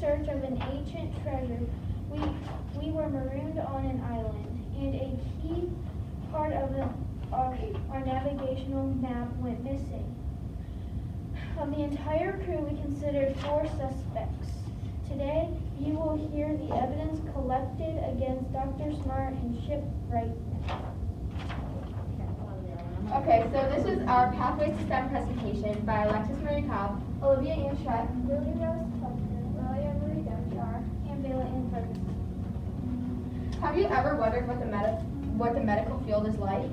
search of an ancient treasure, we were marooned on an island, and a key part of our navigational map went missing. Of the entire crew, we considered 4 suspects. Today, you will hear the evidence collected against Dr. Smart and Shipwright. Okay, so this is our Pathways to STEM presentation by Alexis Marie Cobb, Olivia Ann Schreck, Lily Rose Tucker, Lilia Marie Demchar, and Bella Ann Ferguson. Have you ever wondered what the medical field is like?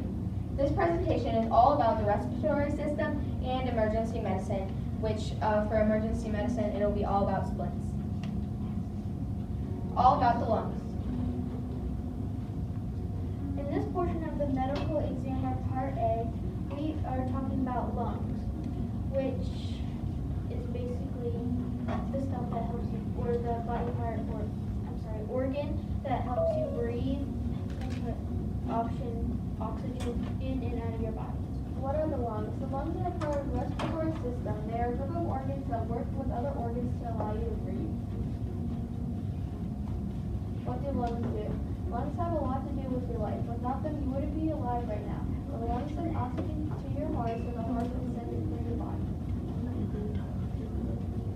This presentation is all about the respiratory system and emergency medicine, which for emergency medicine, it'll be all about splints. All about the lungs. In this portion of the medical examiner part A, we are talking about lungs, which is basically the stuff that helps you, or the body part, organ that helps you breathe and put oxygen in and out of your body. What are the lungs? The lungs are part of the respiratory system. They are a group of organs that work with other organs to allow you to breathe. What do lungs do? Lungs have a lot to do with your life. Without them, you wouldn't be alive right now. The lungs send oxygen to your heart, so the heart can send it through your body.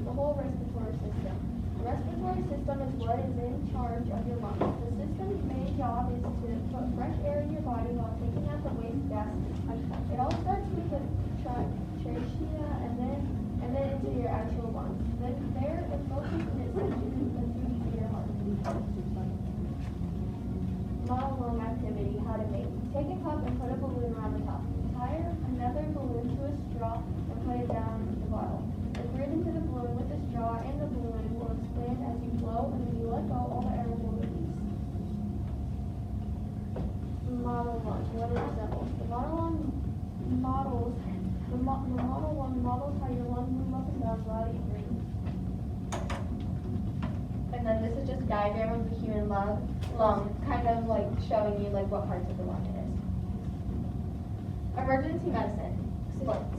The whole respiratory system. The respiratory system is what is in charge of your lungs. The system's main job is to put fresh air in your body while taking out the waste gases. It all starts with the trachea and then into your actual lungs. Then there it focuses and it sends it to your heart. Model lung activity, how to make. Take a cup and put a balloon around the top. Tie another balloon to a straw and put it down the bottle. Then breathe into the balloon with the straw, and the balloon will expand as you blow, and when you let go, all the air will release. Model lung, what are the symbols? The model lung models how your lungs move up and down while you breathe. And then this is just a diagram of the human lung, kind of like showing you like what parts of the lung it is. Emergency medicine, splints.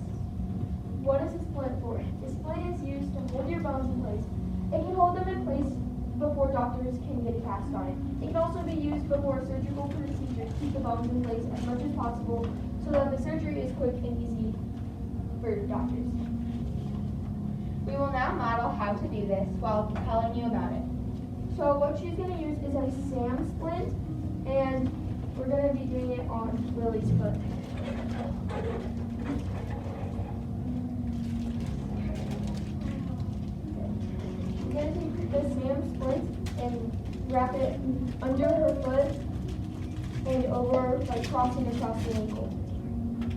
What is a splint for? The splint is used to hold your bones in place. It can hold them in place before doctors can get a cast on it. It can also be used before a surgical procedure to keep the bones in place as much as possible so that the surgery is quick and easy for doctors. We will now model how to do this while telling you about it. So what she's going to use is a SAM splint, and we're going to be doing it on Lily's foot. She's going to take the SAM splint and wrap it under her foot and over, like crossing across the ankle.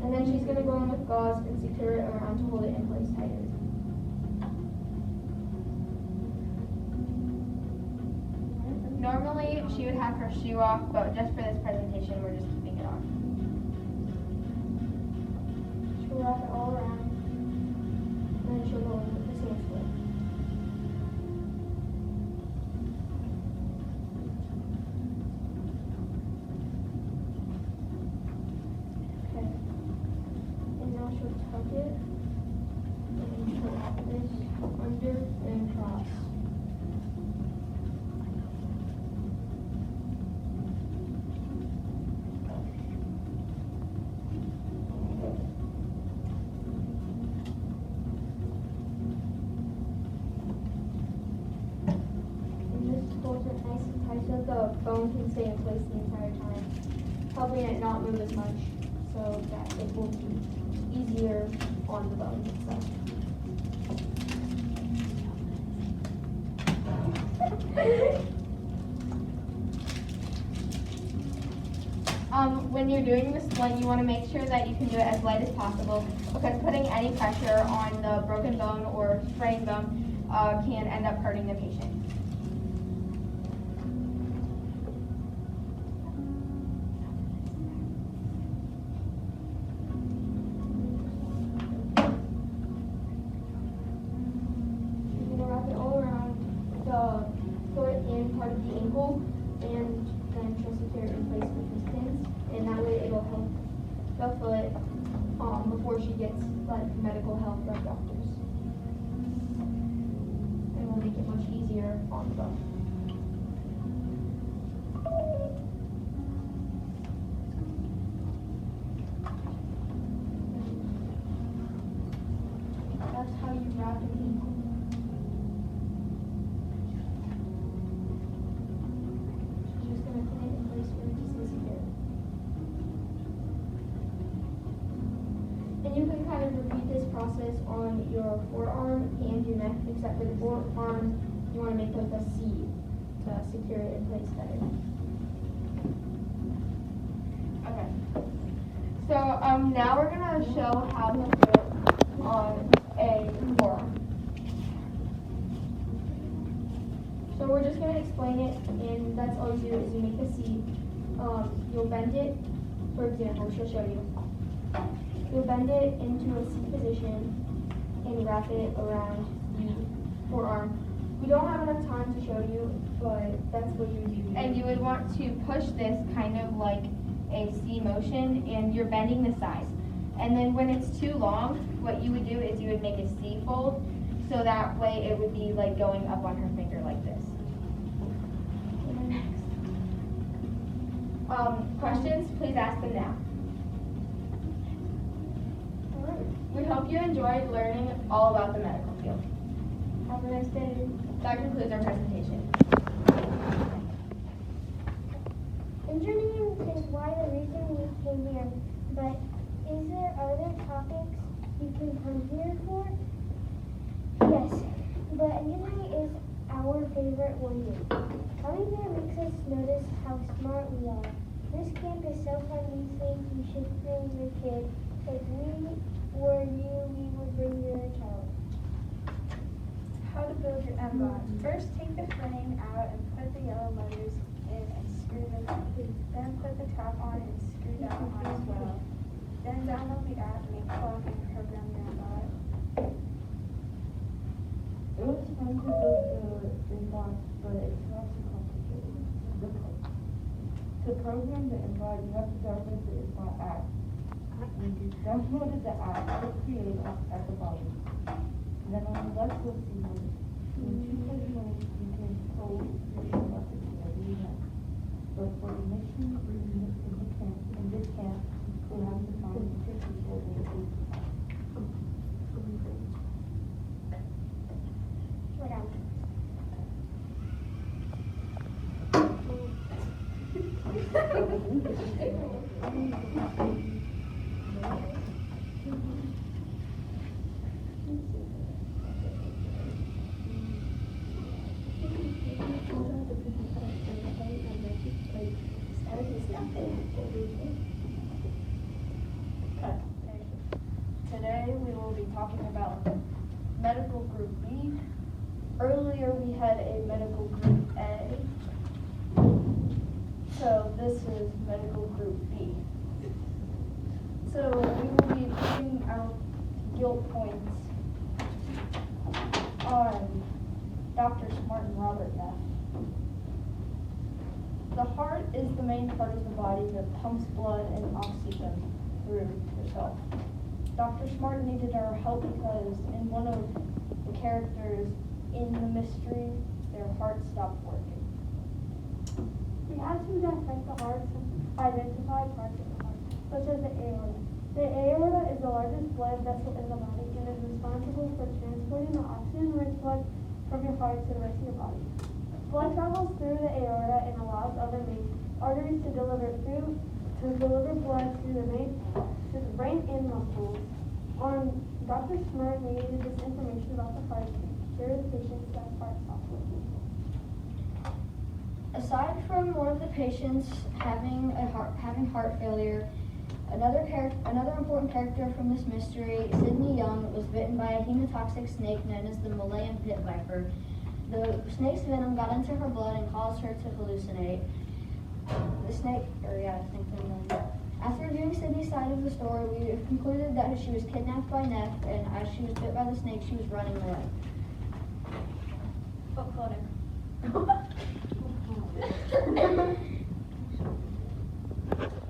And then she's going to go in with gauze and secure it around to hold it in place tighter. Normally, she would have her shoe off, but just for this presentation, we're just keeping it on. She'll wrap it all around, and then she'll go in with the SAM splint. Okay. And now she'll tuck it, and put this under and across. So that the bone can stay in place the entire time, helping it not move as much so that it will be easier on the bones itself. When you're doing the splint, you want to make sure that you can do it as light as possible because putting any pressure on the broken bone or sprained bone can end up hurting the patient. Part of the ankle, and then she'll secure it in place with these pins, and that way it'll help the foot before she gets like medical help from doctors. It will make it much easier on them. That's how you wrap an eagle. I'm just gonna put it in place where it's secure. And you can kind of repeat this process on your forearm and your neck, except for the forearm, you want to make those a C to secure it in place better. Okay. So now we're gonna show how to do it on a forearm. So we're just gonna explain it, and that's all you do is you make the C. You'll bend it. For example, she'll show you. You'll bend it into a C position and wrap it around the forearm. We don't have enough time to show you, but that's what you do. And you would want to push this kind of like a C motion, and you're bending the size. And then when it's too long, what you would do is you would make a C fold, so that way it would be like going up on her finger like this. Questions? Please ask them now. We hope you enjoyed learning all about the medical field. Have a nice day. That concludes our presentation. Engineering is why the reason we came here, but is there other topics you can come here for? Yes, but engineering is our favorite one here. Coming here makes us notice how smart we are. This camp is so fun, we think you should bring your kid. If we were you, we would bring your child. How to build your M-box. First, take the frame out and put the yellow letters in and screw them on. Then put the top on and screw that on as well. Then download the app, make clock, and program your M-box. It was fun to build the inbox, but it's not too complicated. To program the inbox, you have to download the inbox app. When you downloaded the app, click create at the bottom. Then on the left, you'll see notes. When you click notes, you can code your inbox whatever you want. But for the mission in this camp, you'll have to find 2 people in the group. What else? Today we will be talking about medical group B. Earlier we had a medical group A. So this is medical group B. So we will be putting our guilt points on Dr. Smart and Robert Neff. The heart is the main part of the body that pumps blood and oxygen through yourself. Dr. Smart needed our help because in one of the characters in the mystery, their heart stopped working. We have to dissect the heart to identify parts of the heart, such as the aorta. The aorta is the largest blood vessel in the body and is responsible for transporting the oxygen-rich blood from your heart to the rest of your body. Blood travels through the aorta and allows other main arteries to deliver blood to the brain and muscles. Dr. Smart needed this information about the heart to cure the patient's heart stopped working. Aside from one of the patients having heart failure, another important character from this mystery, Sydney Young, was bitten by a hemotoxic snake known as the Malayan pit viper. The snake's venom got into her blood and caused her to hallucinate. After reviewing Sydney's side of the story, we have concluded that she was kidnapped by Neff, and as she was bit by the snake, she was running away. Book clutter.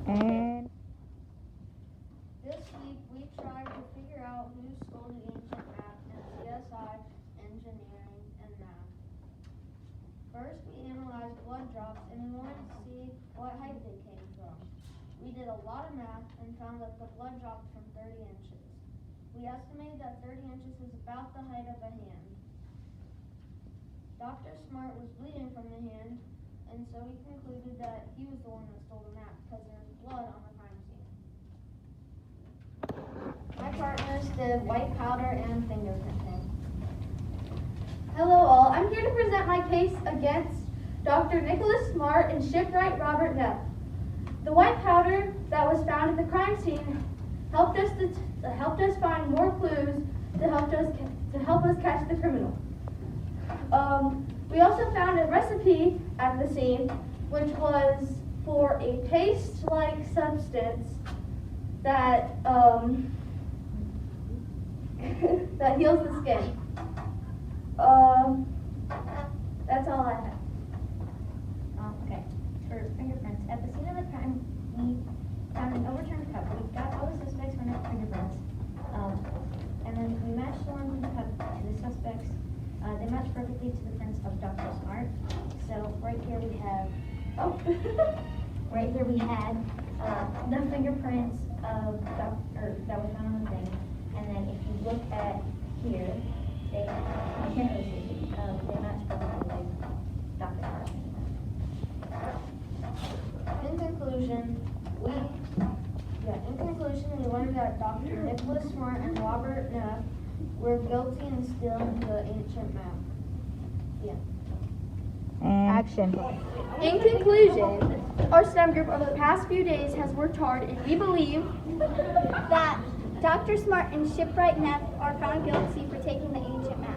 And This week, we tried to figure out who stole the ancient map in CSI, engineering, and math. First, we analyzed blood drops and we wanted to see what height they came from. We did a lot of math and found that the blood dropped from 30 inches. We estimated that 30 inches is about the height of a hand. Dr. Smart was bleeding from the hand, and so he concluded that he was the one that stole the map because there was blood on the crime scene. My partners did white powder and fingerprinting. Hello all, I'm here to present my case against Dr. Nicholas Smart and shipwright Robert Neff. The white powder that was found at the crime scene helped us find more clues to help us catch the criminal. We also found a recipe at the scene, which was for a paste-like substance that that heals the skin. That's all I have. Okay, for fingerprints, at the scene of the crime, we found an overturned cup. We got all the suspects' fingerprints, and then we matched the ones in the cup to the suspects. They matched perfectly to the prints of Dr. Smart. So right here we have, right here we had the fingerprints of that were found on the thing, and then if you look at here, they match perfectly with Dr. Smart. In conclusion, we learned that Dr. Nicholas Smart and Robert Neff were guilty in stealing the ancient map. Yeah. Action. In conclusion, our STEM group over the past few days has worked hard, and we believe that Dr. Smart and shipwright Neff are found guilty for taking the ancient map.